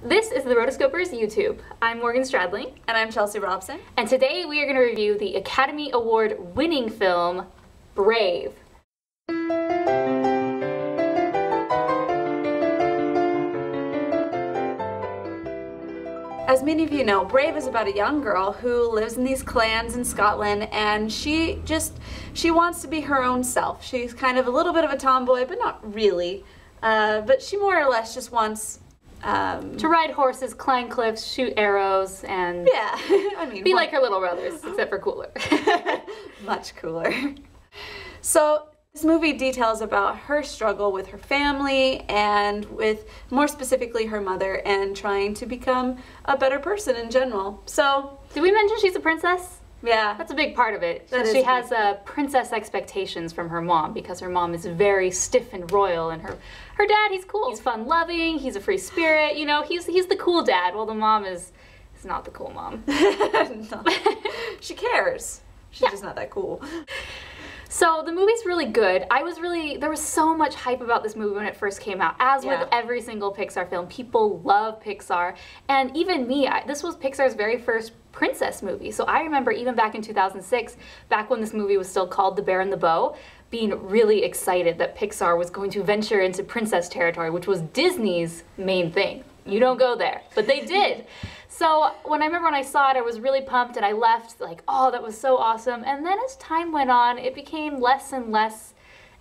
This is the Rotoscopers YouTube. I'm Morgan Stradling. And I'm Chelsea Robson. And today we are going to review the Academy Award winning film, Brave. As many of you know, Brave is about a young girl who lives in these clans in Scotland, and she wants to be her own self. She's kind of a little bit of a tomboy, but not really. But she more or less just wants to ride horses, climb cliffs, shoot arrows, and yeah, I mean, be like her little brothers, except for cooler. Much cooler. So this movie details about her struggle with her family and with, more specifically, her mother, and trying to become a better person in general. So, did we mention she's a princess? Yeah. That's a big part of it. She has princess expectations from her mom, because her mom is very stiff and royal, and her dad, he's cool. He's fun-loving, he's a free spirit, you know, he's the cool dad, while the mom is not the cool mom. No. She cares. She's just not that cool. So the movie's really good. There was so much hype about this movie when it first came out. As with every single Pixar film, people love Pixar. And even me, this was Pixar's very first princess movie. So I remember even back in 2006, back when this movie was still called The Bear and the Bow, being really excited that Pixar was going to venture into princess territory, which was Disney's main thing. You don't go there, but they did. So when I saw it, I was really pumped, and I left like, oh, that was so awesome. And then as time went on, it became less and less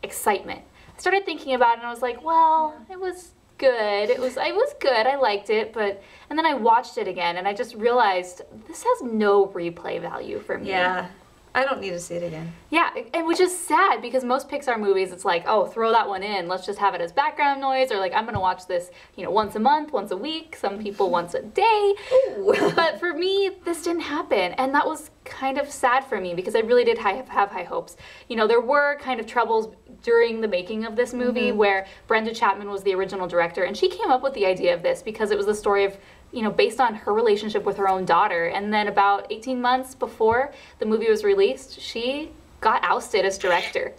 excitement. I started thinking about it, and I was like, well, it was good. It was good. I liked it, and then I watched it again, and I just realized this has no replay value for me. Yeah. I don't need to see it again. Yeah, and which is sad, because most Pixar movies, it's like, oh, throw that one in. Let's just have it as background noise, or like, I'm going to watch this, you know, once a month, once a week, some people once a day. Ooh. But for me, this didn't happen, and that was kind of sad for me, because I really did have high hopes. You know, there were kind of troubles during the making of this movie where Brenda Chapman was the original director, and she came up with the idea of this because it was the story of, you know, based on her relationship with her own daughter. And then about 18 months before the movie was released, she got ousted as director.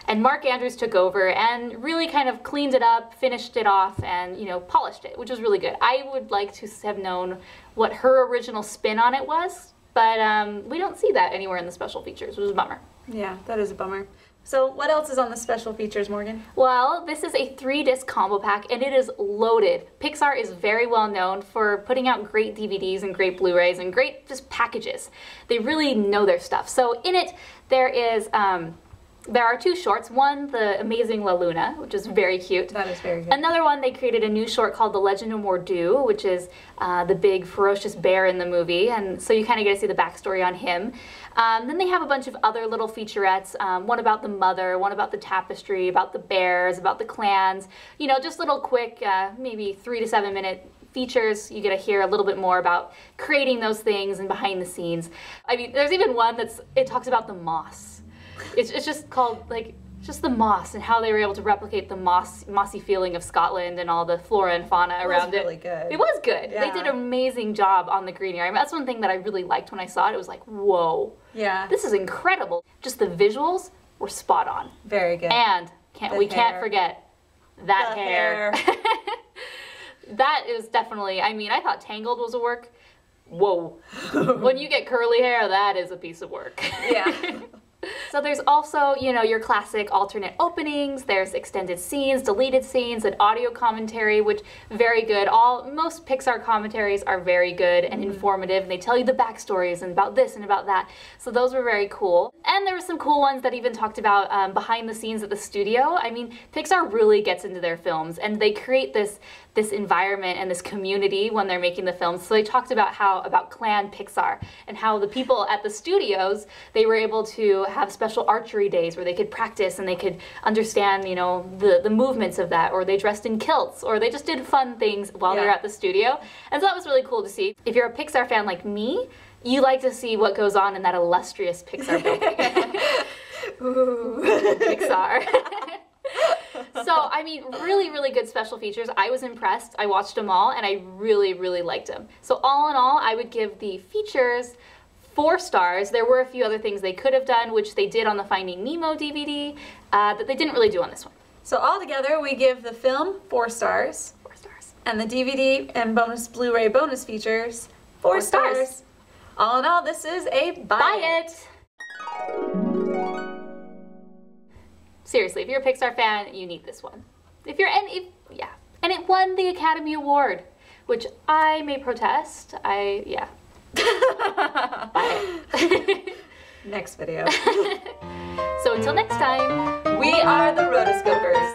And Mark Andrews took over and really kind of cleaned it up, finished it off, and, you know, polished it, which was really good. I would like to have known what her original spin on it was, but we don't see that anywhere in the special features, which is a bummer. Yeah, that is a bummer. So what else is on the special features, Morgan? Well, this is a 3-disc combo pack, and it is loaded. Pixar is very well known for putting out great DVDs and great Blu-rays and great just packages. They really know their stuff. So in it, there are 2 shorts. One, The Amazing La Luna, which is very cute. That is very good. Another one, they created a new short called The Legend of Mordu, which is the big ferocious bear in the movie, and so you kind of get to see the backstory on him. Then they have a bunch of other little featurettes, one about the mother, one about the tapestry, about the bears, about the clans, you know, just little quick, maybe 3 to 7 minute features. You get to hear a little bit more about creating those things and behind the scenes. I mean, there's even one it talks about the moss. It's just called, like, just the moss and how they were able to replicate the mossy feeling of Scotland and all the flora and fauna around it. It was really good. It was good. Yeah. They did an amazing job on the green area. I mean, that's one thing that I really liked when I saw it. It was like, whoa. Yeah. This is incredible. Just the visuals were spot on. Very good. And we can't forget that hair. That is definitely, I mean, I thought Tangled was a work. Whoa. When you get curly hair, that is a piece of work. Yeah. So there's also, you know, your classic alternate openings, there's extended scenes, deleted scenes, and audio commentary, which very good. Most Pixar commentaries are very good and informative, and they tell you the backstories and about this and about that. So those were very cool. And there were some cool ones that even talked about behind the scenes at the studio. I mean, Pixar really gets into their films, and they create this environment and this community when they're making the films. So they talked about Clan Pixar and how the people at the studios, they were able to have special archery days where they could practice and they could understand, you know, the movements of that, or they dressed in kilts, or they just did fun things while they were at the studio. And so that was really cool to see. If you're a Pixar fan like me, you like to see what goes on in that illustrious Pixar building. Ooh, Pixar. So, I mean, really, really good special features. I was impressed. I watched them all, and I really, really liked them. So all in all, I would give the features 4 stars. There were a few other things they could have done, which they did on the Finding Nemo DVD, that they didn't really do on this one. So altogether, we give the film 4 stars. 4 stars. And the DVD and Blu-ray bonus features, 4 4 stars. stars. All in all, this is a buy it. Seriously, if you're a Pixar fan, you need this one. And it won the Academy Award, which I may protest. Buy it. Next video. So until next time, We are the Rotoscopers.